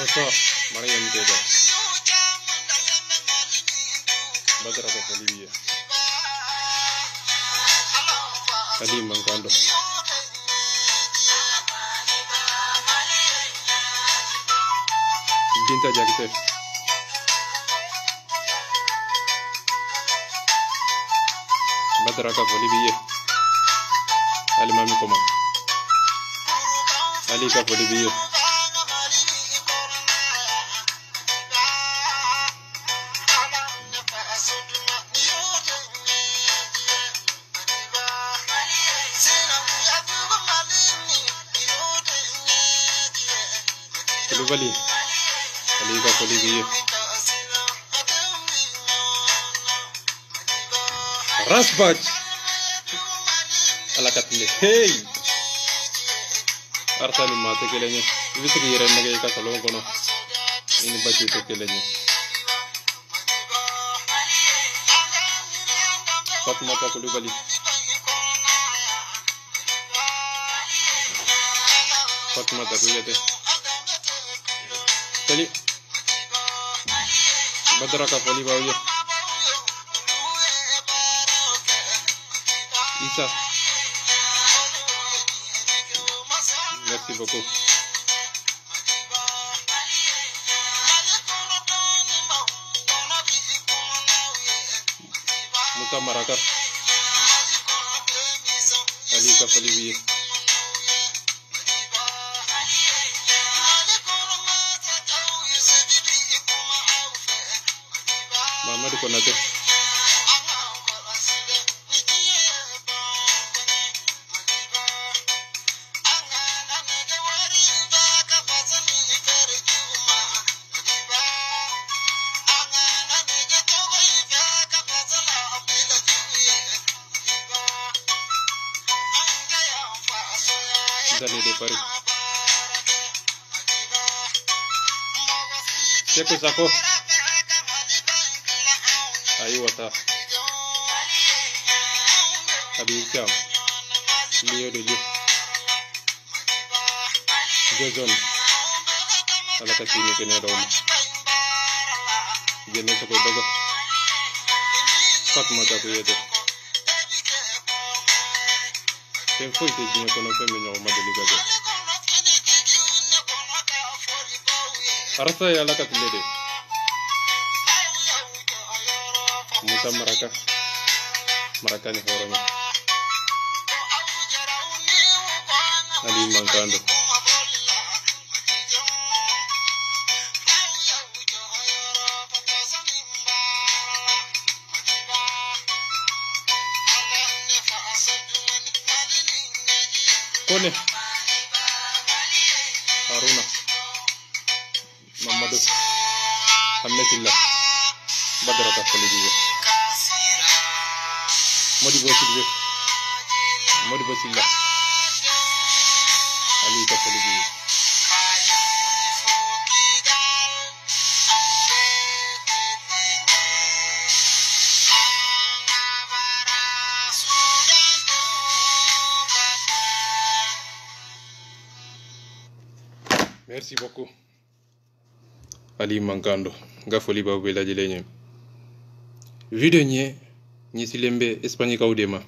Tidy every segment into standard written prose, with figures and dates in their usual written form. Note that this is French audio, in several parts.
Bonsoir, Mariam Keda. Badara ka Bolivia. Ali Mankando. Binta Jakite. Badara ka Bolivia. Ali Mami Koma. Ali ka Bolivia. Bali Ali ka Bolivia. Rasbaj ala katile hey artani mate kelenya visiki yere nage ka salon kono ini bachi to kelenya Fatma ta Kulubali Fatma ta kuyate Tali Badara ka Bolivia Isa merci beaucoup Muta Maraka Ali ka Bolivia Mamadou Konaté de Paris. Checo sacó. Ahí wata. Habib Thiam. Lio de Lio. Jozon. Ala kasini kene rom. Jene sako dogo. Fatma ta kuyete. Foi te dinho kono feminyo madeligazo arasa ya la katlede Musa Maraka ni horonya Ali Mankando Kone Haruna Mamadou Hamnetillah Badara ka Bolivia Modibo Silla Ali ka Bolivia Merci beaucoup. Ali Mankando. Gafoli ba bela jilenye. Video ni silembe Espagne ka udema.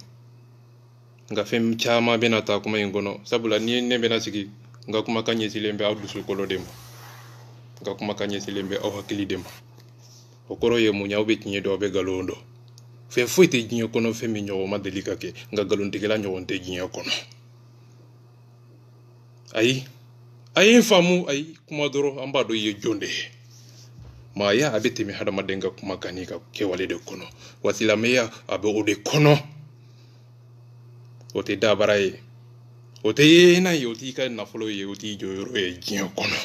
Nga fem chama benata kuma yengono. Sabula ni nembe na sigi. Nga kuma kanye silembe au dusul kolo dema. Nga kuma kanye silembe au hakili dema. Okoro ye munya obet nye do be galondo. Fem foite jinyo kono fem nyo ma delika ke. Nga galonte kela nyo onte jinyo kono. Ayi famu ayi kuma doro ambado ye jonde ma ya abete mi hada madenga kuma kanika ke wale de kono wasila meya abe ode kono ote dabara ye ote ye na ye oti ka na folo ye oti joyoro ye jin kono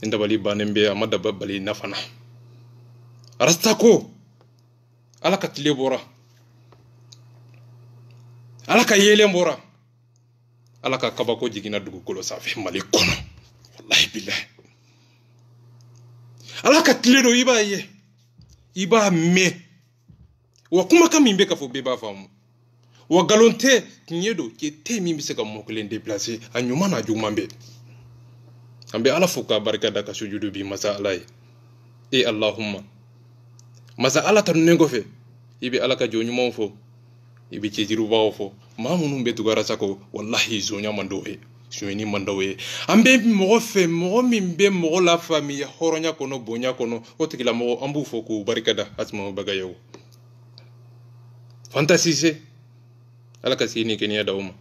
inda bali banembe amada babali nafana arastako alaka tilebora alaka yele mbora alaka kabako jigina dugukolo safi mali kono wallahi billahi alaka tilero iba me wa kuma kam imbe ka fo beba famu wa galonte kinyedo ke temi miseka moklen déplacer anyuma na jumambe ambe ala fuka barka da ka sujudu bi masa alai e allahumma masa ala tan nengo fe ibe ala ka jonyu mon fo ibe chejiru bawo fo mamunu be tugara sako wallahi zonya mando e sueni mando e ambe mo fe mo min be mo la famille horonya kono bonya kono o tikila mo ambu fo ku barka da asma bagayo fantasise ala ka sini kenya da umma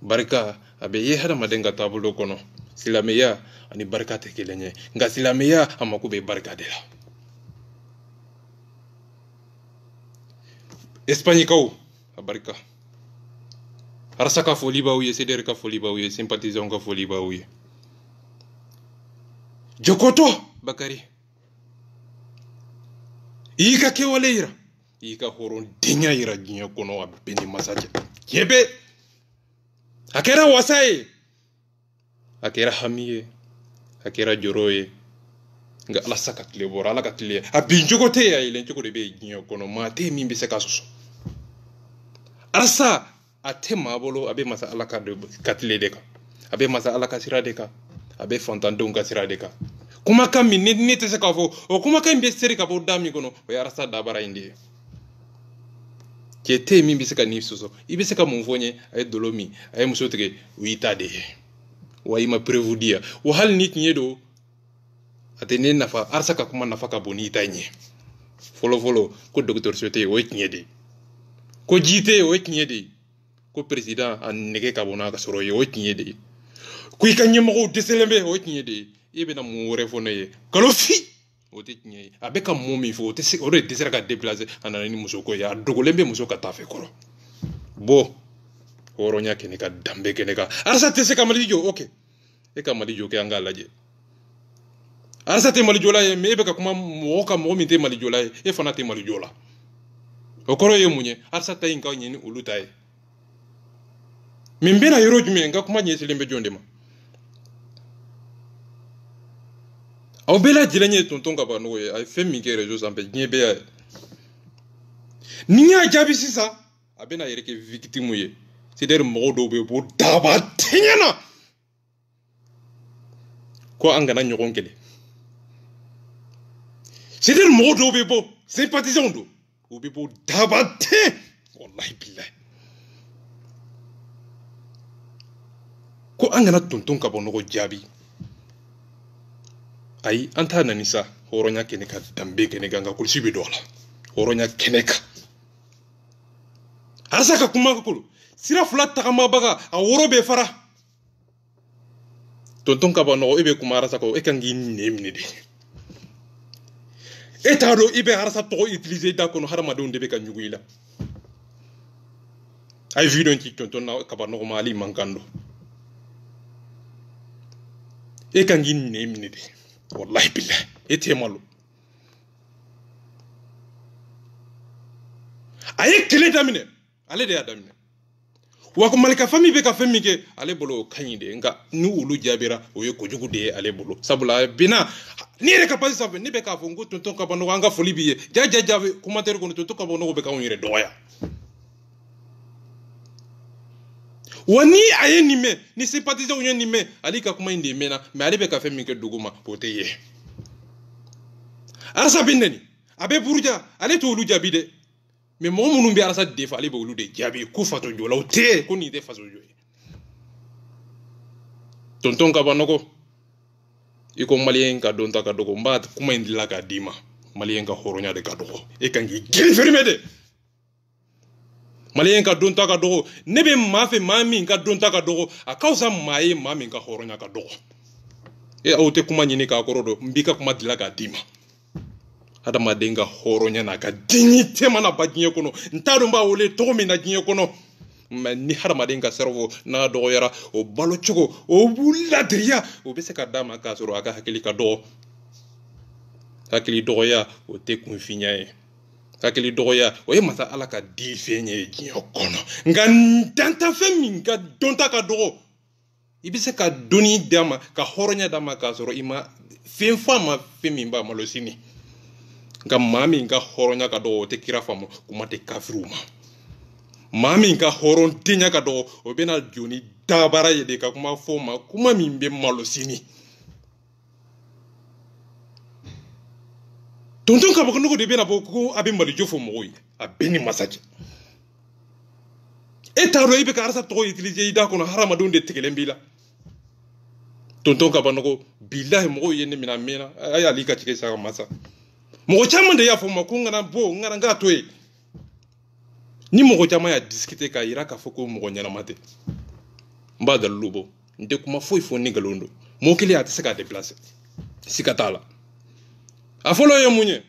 barka abe ye hada madenga tabulo kono silameya ani barka te kelenye nga silameya amaku be barka de la Espagne kaw barka arsa ka foli ba uye ceder ka foli ba uye sympathisant ka foli ba uye jokoto bakari ika ke waleira ika horon dinya ira ginya kono abeni masaje yebe akera wasaye akera hamiye akera joroye nga ala sakatle bora ala katle abinjogote ya ile njoko de be ginya kono mate mimbe se kasuso arsa ate mabolo abe masa ala katle deka abe masa ala kasira deka abe fontando nga sira deka kuma kam ni te se kafo o kuma kam be seri kafo dami kono o arsa dabara indi kete mimbe se ka nifsuso ibe se ka monfonye ay dolomi ay musotege witade wa ima prevudia wa hal nit nyedo atene nafa arsa ka kuma nafa ka boni tanye folo ko docteur sote o nyede ko jite o nyede ko president an nege ka bona ka soro yo nyede ko ikanye mo deselembe o nyede ibe na mo refone kalofi o te nye abeka mo mi fo te se o de desera ka déplacer anani musoko ya dogolembe musoko tafe koro bo horonya kenika dambe kenika arsa te se kamalijo okay e kamalijo ke anga laje arsa te malijo la me be ka kuma mo ka mo mi te malijo la e fana te malijo la o koro ye munye arsa ta inka nyini ulutai mimbe na yoro jume nga kuma nye selembe jonde ma aw bela jilanye tonton ka ba no ye ay femi ke réseau sampe nyebe ya niya jabi sisa abena yereke victime ye c'est der mo do be bo daba tinyana ko angana nyogon kele c'est der mo do be bo sympathisant do o be bo daba te wallahi billahi ko angana tonton ka bo no jabi ay anta nanisa horonya keneka dambe keneka nga kulsibi dola horonya keneka asaka kuma kulu sira flat takama baga a woro be fara tonton ka bano ibe kuma arasa ko e kangi nemni de etado ibe arasa to utiliser da kono harama don de be kan nyuguila ay video ci tonton na ka bano mali mankando e kangi nemni de wallahi billahi ete malu aye kele damine ale de adamine wa ko malika fami be ka fami ke ale bolo kanyide nga nu ulu jabira o ye kojugu de ale bolo sabula bina ni re ka pasi sabe ni be ka fongo tonton ka bano nga foli biye jaja commentaire ko tonton ka bano be ka on yire doya wani aye ni me ni sympathiser o ni me ali ka kuma inde mena me ale be ka fami ke duguma poteye arsa binani abe burja ale to ulu jabide mais mo munum bi arasa defa ali be ulu de jabi ku fato jola o te ko ni de faso joye tonton ka banoko iko malien ka donta ka dogo mba kuma indila ka dima malien ka horonya de ka dogo e kangi gel fermede malien ka donta ka dogo nebe mafe mami ka donta ka dogo a causa mai mami ka horonya ka dogo e aute kuma nyini ka korodo mbika kuma dila ka dima hada madenga horonya na ka dignité mana badinye kono ntado mba wole to mi na dinye kono ni hada madenga servo na do yara o balo chugo o buladriya o bese ka dama ka soro aka hakili ka do hakili do ya o te kunfinya e hakili do ya o ye masa ala ka di fenye dinye kono ngantanta femi nga donta ka do ibise ka doni dama ka horonya dama ka soro ima fenfa ma femi mba malosini nga mami nga horonya ka do te kira famo kuma te kafiruma Mami ka horon tinya ka do o bena joni dabara ye de ka kuma foma kuma min be malosini tonton ka bako de bena boko abin mali jofo mo yi abeni masaje etaro ibe ka arsa to utiliser ida kono harama don de tekelembila tonton ka banoko billahi mo yenne mina mena aya lika tike sa masa mo chama de ya foma ko ngana bo ngana ngatoy ni mogo jama ya discuter ka ira ka foko mogo nyana mate mba da lubo nde kuma foi fo ni galondo mo kili ati seka déplacer sikatala afolo ye munye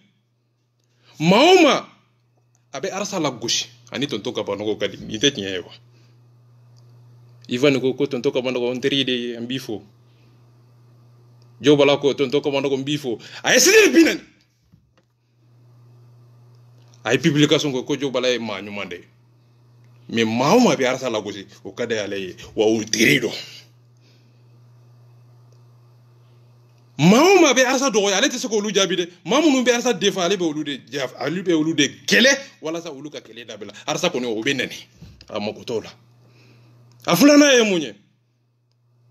maoma abe arsa la gauche ani tonto ka banoko kadi ni te nyewa ivan ko tonto ka banoko onteri de ambifo jobala ko tonto ka banoko mbifo ay sidil binan ay publication ko jobala e ma nyumande mais maoma bi arsa la gosi o kada ya lay wa o tirido maoma bi arsa do ya lete se ko lu jabi de mamunu bi arsa defa ale be olu de jaf ali be olu de kele wala sa olu ka kele dabela arsa ko ne o benani amako tola afulana e munye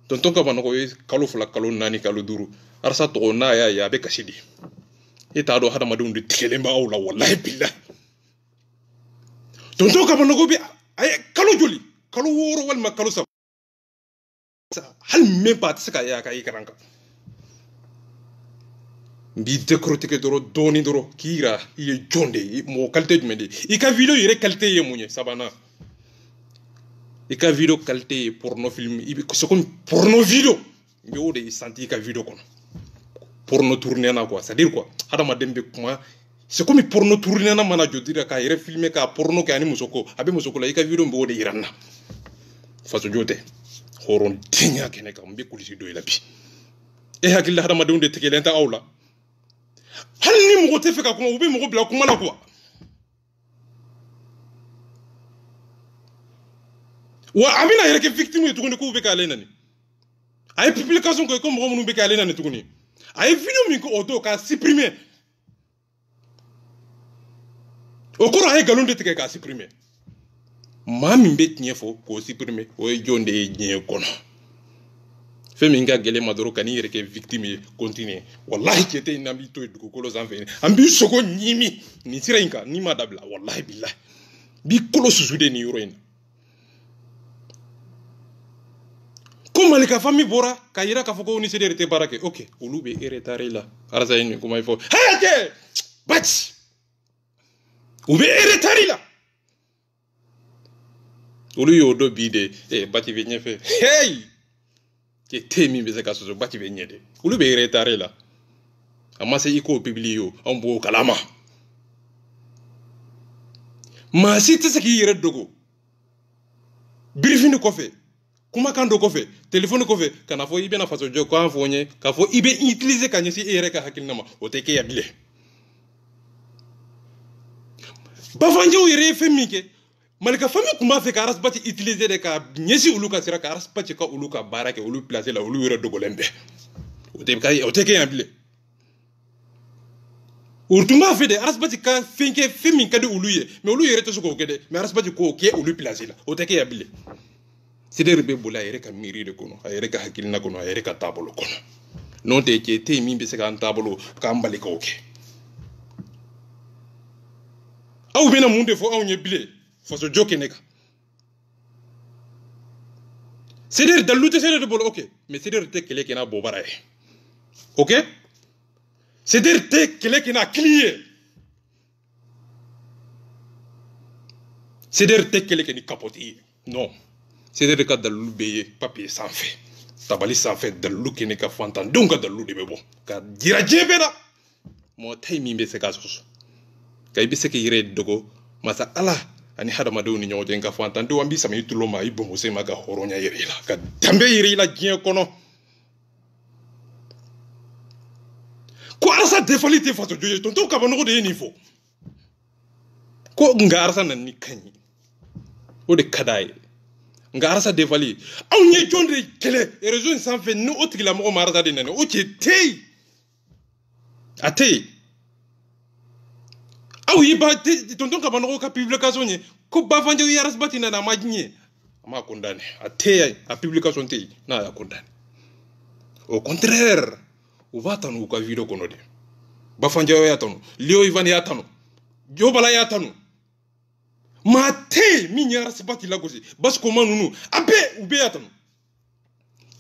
tonton ka banako kalu fula kalu nani kalu duru arsa to na ya be kasidi ita do hada madun de telemba awla wallahi billah tonton ka banako bi ay kalu joli kalu woro wal ma kalu sa hal même pas saka ya ka ikaranka bi décortiquer doro doni doro kira ye jonde mo qualité jumende ika video yere qualité ye munye sabana ika video qualité porno film ibi ko comme porno video mbi wode senti ka video kono porno tourner na quoi, c'est à dire quoi hada ma dembe kuma c'est comme porno tourner na mana jodira ka yere filmer ka porno ka ani musoko abe musoko la ika video mbi wode iranna faso jote horon tinya kene ka mbi kulisi do ila bi e hakilla hada ma donde tekelenta awla hal ni mo te feka kuma ubi mo bla kuma la quoi wa amina yere ke victime yi tukuni ko be ka lenani ay publication ko ko mo be ka lenani tukuni ay video mi ko auto ka supprimer o ko ay galonde te ka supprimer mami be tnie fo ko supprimer o jonde e nye kono femi nga gele madoro kani yere ke victime continue wallahi kete nambi to du ko lo zanfene ambi soko nyimi ni sirenka ni madabla wallahi billah bi kolo susude ni yoroina ko malika fami bora ka yira ka foko ni sedere te barake okay ulube eretare la arza ni kuma ifo hayate bach ube eretare la ulu yo do bide bati venye fe hey ke temi be zaka so bati venye de ulube eretare la amase iko biblio ambo kalama ma site se ki yere dogo briefing ko fe kuma kando ko fe téléphone ko fe kana fo ibe na faso jo ko anfonye ka fo ibe utiliser kanye si ere ka hakil nama o teke ya bile ba fanjo yere femike malika fami kuma fe ka ras bati utiliser de ka nyesi uluka sira ka ras bati ka uluka barake ulu placer la ulu yere dogo lembe o teke ya bile urtuma fe de ras bati ka finke femi kadi ulu ye mais ulu yere to ko kede mais ras bati ko ke ulu placer la o teke ya bile sidere be bula yere ka miri de kono ayere ka hakilina kono ayere ka tabolo kono non te ke te mi be se ka tabolo ka mbali ko ke aw bena munde fo aw nyebile fo so joke neka sidere dalute sidere bolo okay mais sidere te kele kena bobara e okay sidere te kele kena klier sidere te kele keni kapoti non c'est de cas de l'ubé papier sans fait tabali sans fait de l'ukine ka fantan donc de l'ude bebo ka dira jebera mo tay mi be se ka soso kay bi se ke yire dogo masa ala ani hada ma doni nyoje nga fantan do ambi sama yitulo ma ibo mo se maga horonya yire la ka dambe yire la gien kono ko arsa defalite fato joje tonto ka bano de ni fo ko nga arsa nan ni kanyi o de kadaye nga arasa devali aw nye jondre kele e réseau sans fait no otiki la mo marasa de nene o che tey atey aw yi ba tonton ka banoko ka publication nye ko bafanje yaras batina na majinye ama condamné a tey a publication tey na ya condamné au contraire o vatanu ka video kono de bafanje ya tanu leo ivan ya tanu jobala ya tanu ma tey mi yaras batila gosi bas ko manunu abe ube ya tanu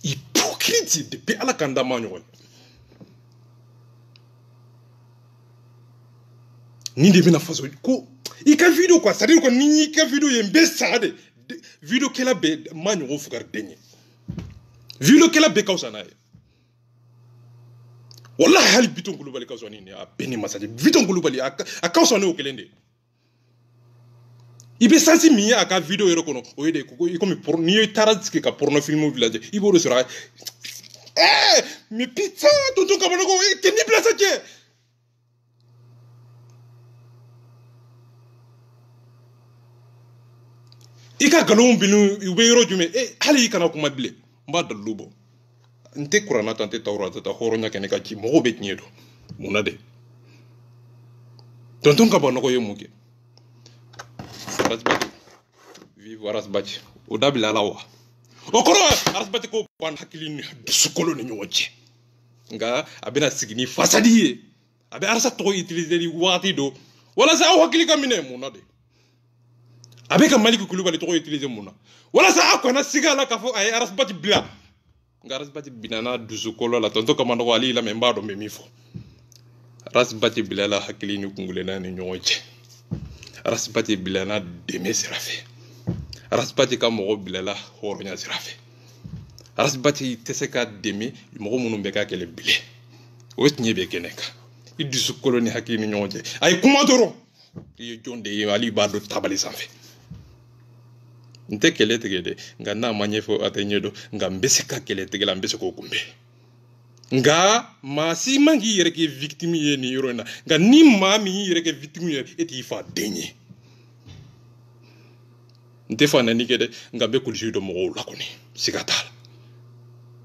hypocrite de pe ala kanda manyo ni de bina faso ko i ka video quoi c'est-à-dire ko ni ka video yembe sade video kela be manyo fugar denye video kela be kausa na wallahi hal biton kulubali kausa ni a beni masaje biton kulubali a kausa ne o kelende ibe sansi mi aka video yero kono o yede ko ikomi pour ni tarazike ka porno film village ibo do sura mais putain tonton kabano ko ke ni place ke ika galon binu ube yoro jume hali kana kuma bile mba dalubo nte kurana tante tawrata ta horonya kene ka ci mo be nyedo munade tonton kabano ko yemuke rasbati vive rasbati o dabila lawa o koro rasbati ko ban hakilini sukolo ni nyoje nga abena sigini fasadi abe arsa to utiliser di wati do wala sa o hakili kamine munade abe ka maliku kulubali to utiliser muna wala sa akona sigala ka fo ay rasbati bla nga rasbati binana dusukolo la tonto kamano wali la membado memifo rasbati bla la hakilini kungulena ni nyoje rasbati bilana deme sirafe rasbati ka mogo bilala horonya sirafe rasbati teseka deme mogo munun be ka kele bile o tinye be keneka idusu koloni hakini nyoje ay kuma doro ye jonde ali bado tabali sanfe nte kele tegede nga na manyefo atenyedo nga mbese ka kele tegela mbese ko kumbe nga masi mangi yere ke victime ye ni yorona nga ni mami yere ke victime ye eti fa denye ndefa na nikede nga be kulji do mo la koni sigatala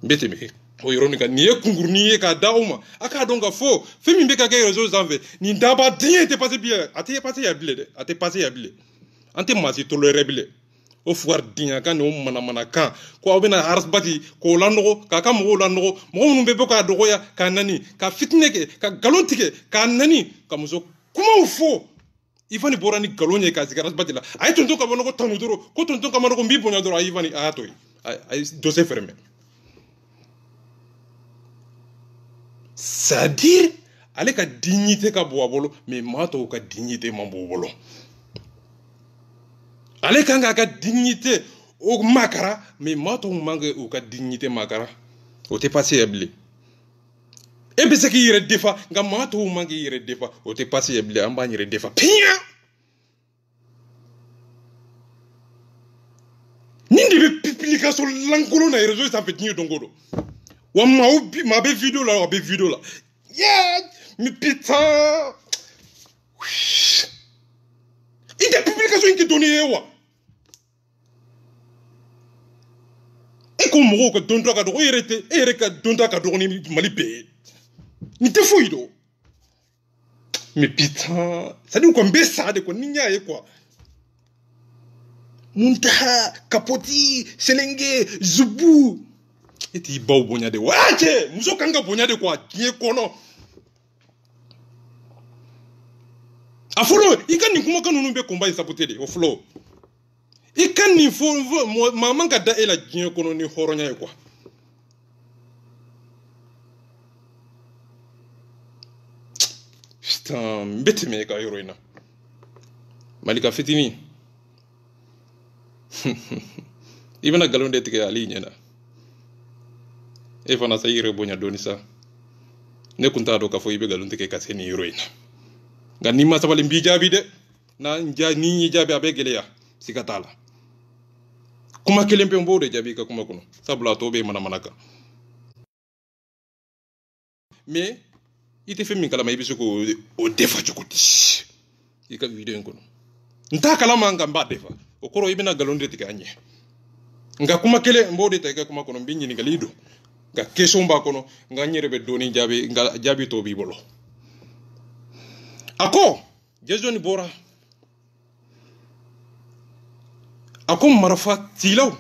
mbete me o yoronika ni ekunguru ni e ka dauma aka donga fo femi mbeka ke réseaux zanve ni ndaba denye te passer bien ate passer ya bile de ate passer ya bile ante masi toléré bile o fuar dinya kan o mana kan ko abena arsbati ko lanogo ka kam mo lanogo mo mun be boka dogo ya kanani ka fitneke ka galontike kanani ka muso kuma ufo ifani borani galonye ka zigara arsbati la ay tonton ka bono ko tanu doro ko tonton ka bono ko mbi bonya doro ay ifani ato ay dossier fermé c'est-à-dire ale ka dignité ka bo bolo mais mato ka dignité mambo bolo ale kanga ka dignité o makara mais mato mangue o ka dignité makara o te passé yable e be seki yere defa nga mato mangue yere defa o te passé yable amba yere defa pia nindi be publication lankolo na réseau ça fait ni dongodo wa ma be vidéo là yeah mais putain il des publications qui donné wa ko mo ko donto ka do yerete ereka donto ka do ni mali be ni te fo ido mais putain ça dit ko mbessa de ko ninya ye quoi muntaha kapoti selenge zubu eti baw bonya de wache muso kanga bonya de quoi die kono afolo ikani kuma kanunu be komba isapote de oflo ikani fo maman ka da ela die kono ni horonya e quoi putain mbete me ka heroina malika fitini ibana galonde tike ali nyena e fana sa yire bonya doni sa ne kunta do ka fo ibe galonde ke kaseni heroina ngani ma sabale mbi jabi de na nja ni jabi abegele ya sikatala kuma kelempe mbode jabi ka kuma kuno sabla to be manaka mais ite fe min kala may bisu ko o defa jokoti ika video ngono nta kala manga mba defa o koro ibina galonde tika anye nga kuma kele mbode ta kuma kono binyi ni galido nga keso mba kono nga nyerebe doni jabi nga jabi to bi bolo ako jezoni bora ako marafa tilaw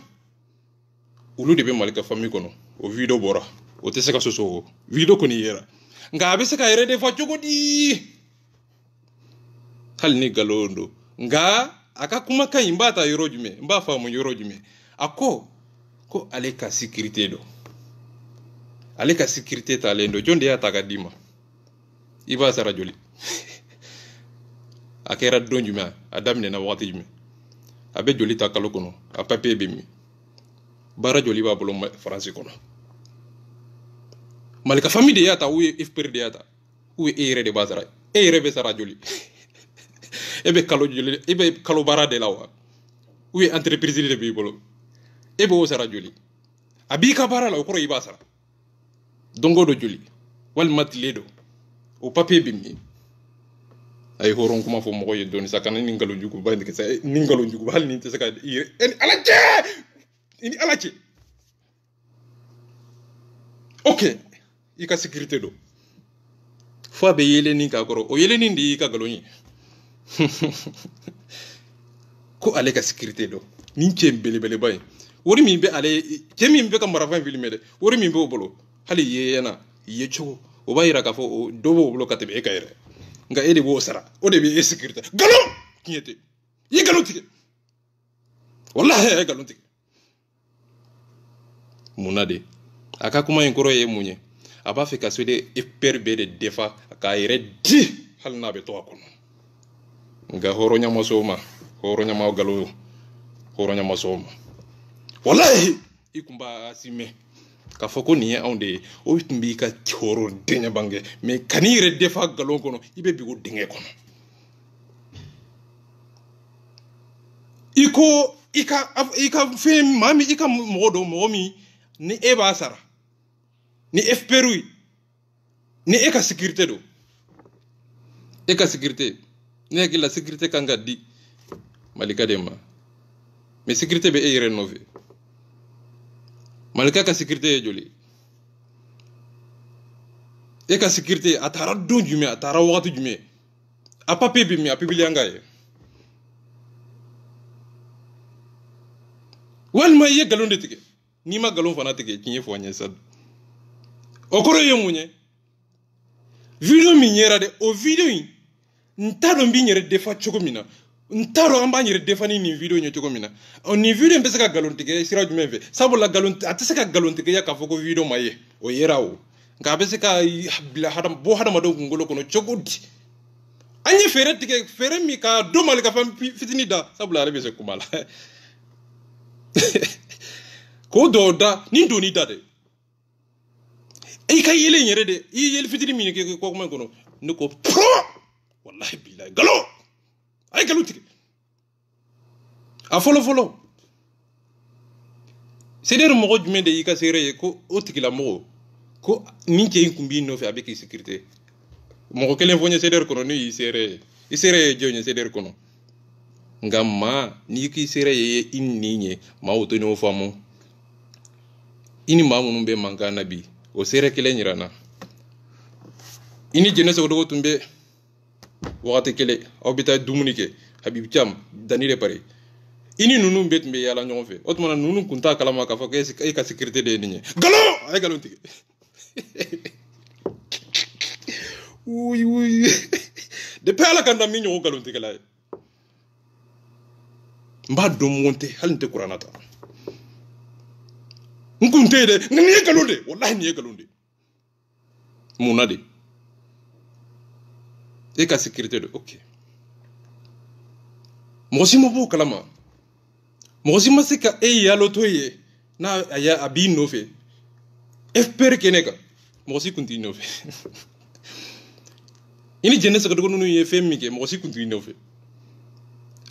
ulu de be malika famille kono o video bora o te seka soso video koni yera nga abe seka yere de fa di hal ni galondo nga aka kuma kan imbata yoro jume mba fa mo yoro jume ako ko aleka sécurité do aleka sécurité ta lendo jonde ya tagadima iba sara joli akera don jume adamne na wakati jume abe joli ta kalo kono a papier be mi bara joli ba bolo français kono malika famille de yata ou ifper de yata ou ere de basara ere be sara joli ebe kalo joli ebe kalo bara de lawa ou entreprise de be bolo ebe o sara joli abi ka bara la ko iba sara dongo do joli wal matledo o papier be mi ay horon kuma fo mo koy doni sakana ni ngalo njugo ba ndike sa ni ngalo njugo hal ni te saka en alaje ini alaje ok ika sécurité do fo be yele ni ka goro o yele ni ndi ka galo ni ko ale ka sécurité do ni cembele bele bay wori mi be ale kemi mi be ka marafa filmé de wori mi be o bolo hali yena yecho o bayira ka fo do bo bolo ka te be kayre nga ede bo sara o de be sécurité galo kiete yi galo tike wallahi ay galo tike munade aka kuma en koro ye munye aba fe ka swede hyper be de defa ka yere di hal na be to akon nga horo nya masoma horo nya ma galo horo nya masoma wallahi ikumba asime ka foko ni onde o tumbi ka horo denya bange me kanire defa galo kono ibe bi go dinge kono ika fe mami ika modo momi ni eba sara ni fperui ni eka sécurité do eka sécurité ni ki la sécurité kanga di malika dema mais sécurité be e rénové malika ka sécurité joli eka sécurité atara don jume atara wakati jume a papier bi mi a publier ngaye wal ma ye galon de tike ni ma galon fana tike kinye fo anya sad okoro ye munye video mi nyera de o video yi ntado mbi nyere defa chogomina ntaro amba nyere defa ni video nye chogomina o ni video mbese ka galon tike sira jumeve sabo la galon atese ka galon tike ya ka foko video maye o yera o nga bese ka bila hadam bo hadam do ngolo kono chogodi anye fere tike fere mi ka do mal ka fam fitini da sabo la rebe se kumala ko do da ni do ni da de e ka yele nyere de yele fitini mi ke ko kuma kono ne ko pro wallahi billahi galo ay galo tike a folo c'est der mo jume de yika sere ko o tike la mo ko ni ke kumbi no fe avec sécurité mo ko kelen fonye c'est der kono ni sere jonye c'est der kono ngamma ni ki sere ye inninye ma oto no famo ini mamu numbe manga nabi o sere kele nyirana ini jenese o dogo tumbe wakati kele obita dumunike habib cham danire pare ini nunu bet mbe yala nyonfe otmana nunu kunta kalama ka fa ke ka sécurité de ninye galo ay galo tike oui de pala kanda mi nyo galo tike la mba do monte halinte kuranata nkunte de ni galonde wallahi ni galonde munade e ka sécurité de ok mosima bo kalama mosima seka e yalo toye na aya abi no fe fpr keneka mosi kunti no fe ini jeunesse ko nunu ye femmi ke mosi kunti no fe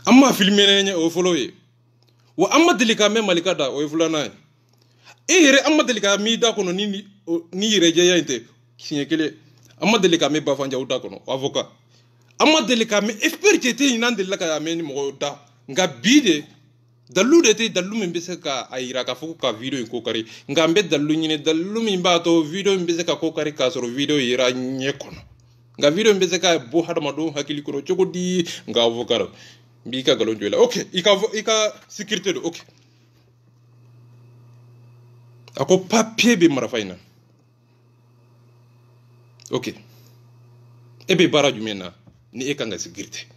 amma filmer ne o followe wa amma delika me malika da o fulana e yere amma delika mi da kono ni yere je yante kinye kele amma delika me ba fanja uta kono avocat amma delika me expert te nan delika ya me ni mo da nga bide dalu de te dalu me bese ka ayira ka fuku ka video ko kari nga mbe dalu nyine dalu mi ba to video mbese ka ko kari ka soro video yira nye kono nga video mbese ka bo hadama do hakili kono choko di nga avocat mbi ka galon jola ok ika sécurité do ok ako papier be mara fayna ok ebe bara jumena ni e kanga sécurité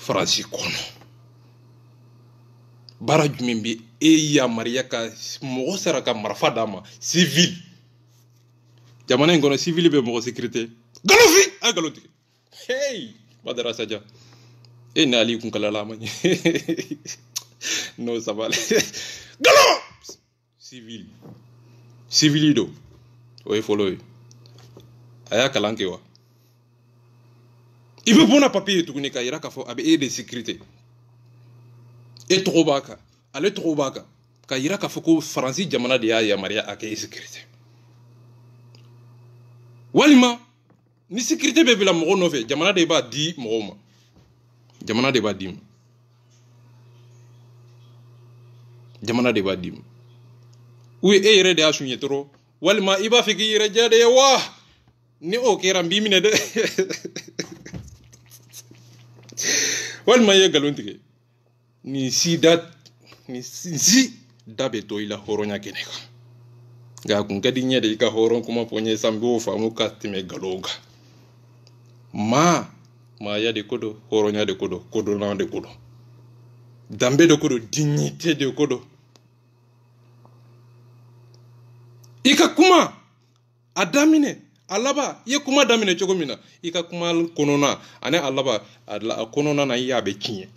France kono bara jumembe e ya maria ka mo sera ka mara fadama civil jamana ngono civil be mo sécurité galofi a galoti hey badara saja e na ali kun kala lama no sabale galo civil do o e follow aya kalanke wa ibe bona papier tukuni ka ira ka fo abe e de sécurité e trobaka ale trobaka ka ira ka fo ko France jamana de ya maria ake sécurité walima ni sécurité be bila mo no fe jamana de ba di mo ma jamana de ba dim jamana de ba dim oui e yere de asunye toro walima iba fe ki yere jade wa ni o kera mbimine de walima ye galontige ni sidat ni si dabe to ila horonya keneka ga kun kadi nyede ka horon kuma ponye sambo fa mu katime galonga ma ya de kodo horonya de kodo na de kodo dambe de kodo dignité de kodo ika kuma adamine alaba ye kuma damine chogomina ika kuma konona ane alaba adla konona na yabe kinye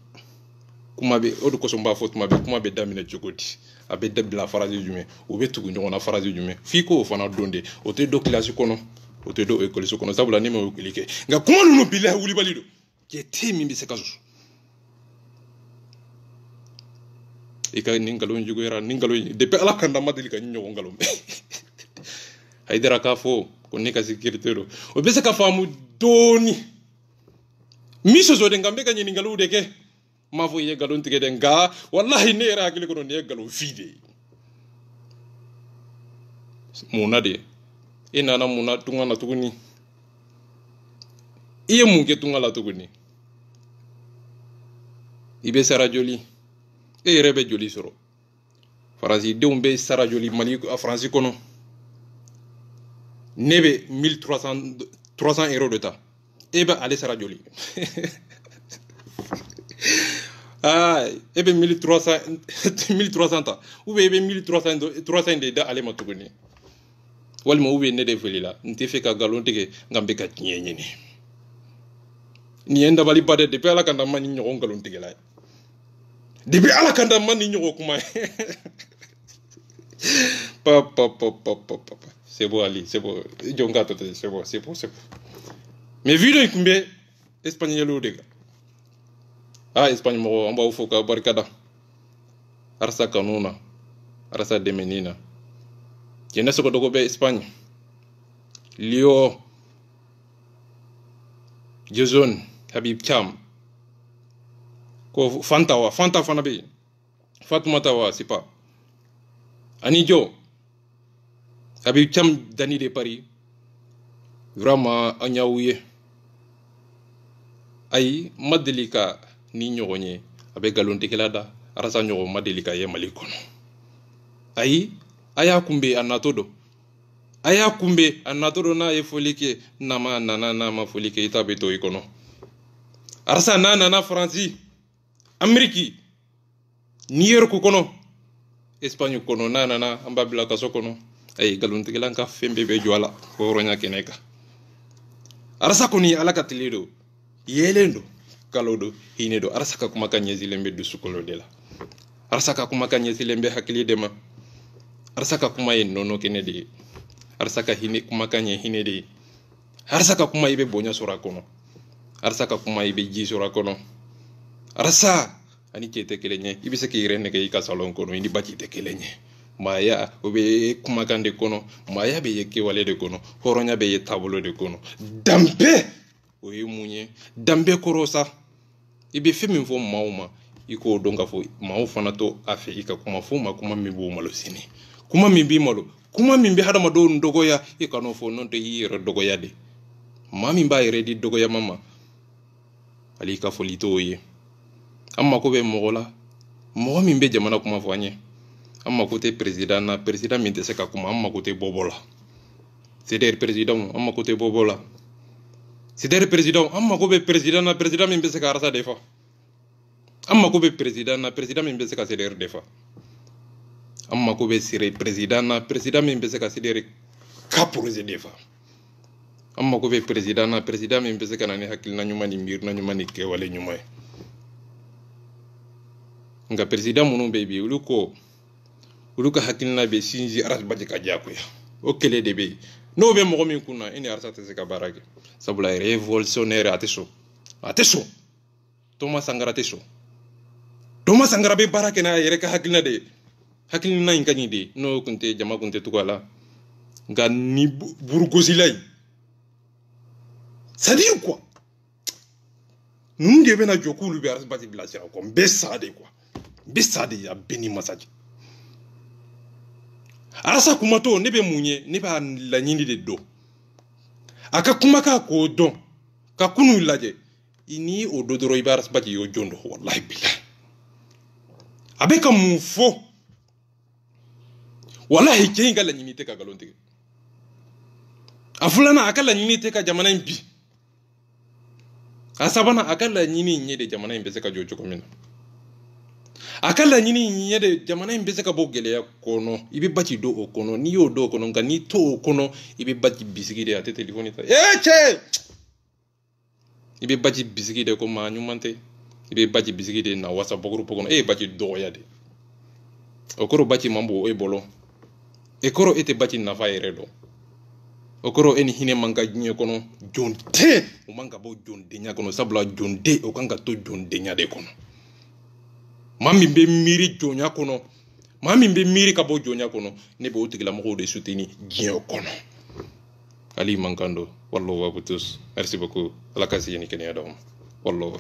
kuma be odu ko somba fo kuma be damine chogoti abe debla farazi jume o be tugu nyona farazi jume fiko fana donde o te do classe kono o te do école so kono sabula ni me klike nga kuma no bila wuli balido ke temi be sekazu ika ningalo njugo era ningalo depuis ala kanda madeli ka nyogo ngalo haidara ka fo ko ne ka sécurité do o be se ka famu doni miso zo de ngambe ka nyini ngalo de ke ma fo ye galon tige de nga wallahi ne era akili ko ne galo fide muna de ina na muna tunga na tuguni iye munke tunga la tuguni ibe sara joli e rebe joli soro farasi de umbe sara joli mali France kono nebe 300 euros de ta ebe ale sara joli ay ebe 1300 ta ube ebe 1300 de da ale matuguni walma ube ne de felila nte fe ka galon tege ngambe ka nyenyeni ni enda bali bade de pela kanda mani nyogo galon tege la de ala kanda mani nyogo kuma papa c'est bon Ali c'est bon jonga to c'est bon mais vidéo ikumbe espagnol de espagnol mo amba ufoka barkada arsa kanuna arsa de menina kena soko dogo be Espagne Lio Jason Habib Cham ko Fanta fana be Fatoumata wa c'est pas Anijo Habib Cham Dani de Paris vraiment anyawuye ay madelika ni nyogonye abe galonte kelada arasa nyogo madelika ye malikono ay aya kumbe anatodo na ye folike nama ma folike itabeto ikono arasa na France Ameriki niyer ko kono Espagne kono na ambabila kaso kono ay galonte kelanka fembe be jwala ko ronya keneka arasa koni alaka tilido yelendo kalodo hinedo arasaka kuma kanyezi lembe du sukolo dela arasaka kuma kanyezi lembe hakili dema arasaka kuma yen nono kenede arasaka hine kuma kanye hinede arasaka kuma ibe bonya sura kono arasaka kuma ibe ji sura kono arasa ani kete kelenye ibe se kirene ke ka salon kono indi baki te kelenye maya obe kuma kande kono maya be yeke wale de kono horonya be ye tabolo de kono dambe oye munye dambe korosa ibe femi fo mauma iko donga fo mau fana to afe ika kuma fo ma kuma mi bo malo sini kuma mi bi malo kuma mi bi hada ma do ndogoya ika no fo non to yire dogoya de mami ba yire di dogoya mama ali ka fo lito oye amma ko be mogola mogo min be jamana kuma fo anye amma ko te président na président min te se ka kuma amma ko te bobola c'est-à-dire président amma ko te bobola c'est-à-dire président amma ko be président na président min be se ka rasa defa amma ko be président na président min be se ka c'est-à-dire defa amma ko be sire président na président min be se ka c'est-à-dire ka projet defa amma ko be président na président min be se ka nani hakil na nyuma ni mir na nyuma ni ke wale nyuma nga président munu be bi ulu ka hakil na be sinji aras baje ka jakuya o kele de be no be mo min kunna ini arsa te se ka barage sabula révolutionnaire ateso Thomas Sankara teso Thomas Sankara be barake na yere ka hakil na de hakil na ingani de no kunte jama kunte tukala nga ni burgosilay c'est-à-dire quoi nous devons na jokulu be aras baje blasira ko mbesade quoi mbesade ya beni masaji arasa kumato nebe munye neba la nyindi de do aka kumaka ko don ka kunu laje ini o dodoro ibaras baji yo jondo wallahi billahi abeka mufo wallahi kenga la nyini te ka galonte afulana akala nyini te ka jamana mbi asabana akala nyini nyede jamana mbi se ka jojo komina akala nyini nyede jamana mbi se ka bogele ya kono ibe baji do o kono ni yo do kono ngani to o kono ibe baji bisigi de ate telefoni ta che ibe baji bisigi de ko ma nyumante ibe baji bisigi de na whatsapp group kono baji do ya de okoro baji mambo bolo ekoro ete baji na fa eredo okoro eni hine manga nyi kono jonte o manga bo jonde nya kono sabla jonde o kanga to jonde nya de kono mami be miri jonya kono mami be miri ka bo jonya kono ne be otigla mo de souteni gien kono Ali Mankando wallahu wa butus merci beaucoup ala kasi yani kenya dom wallahu wa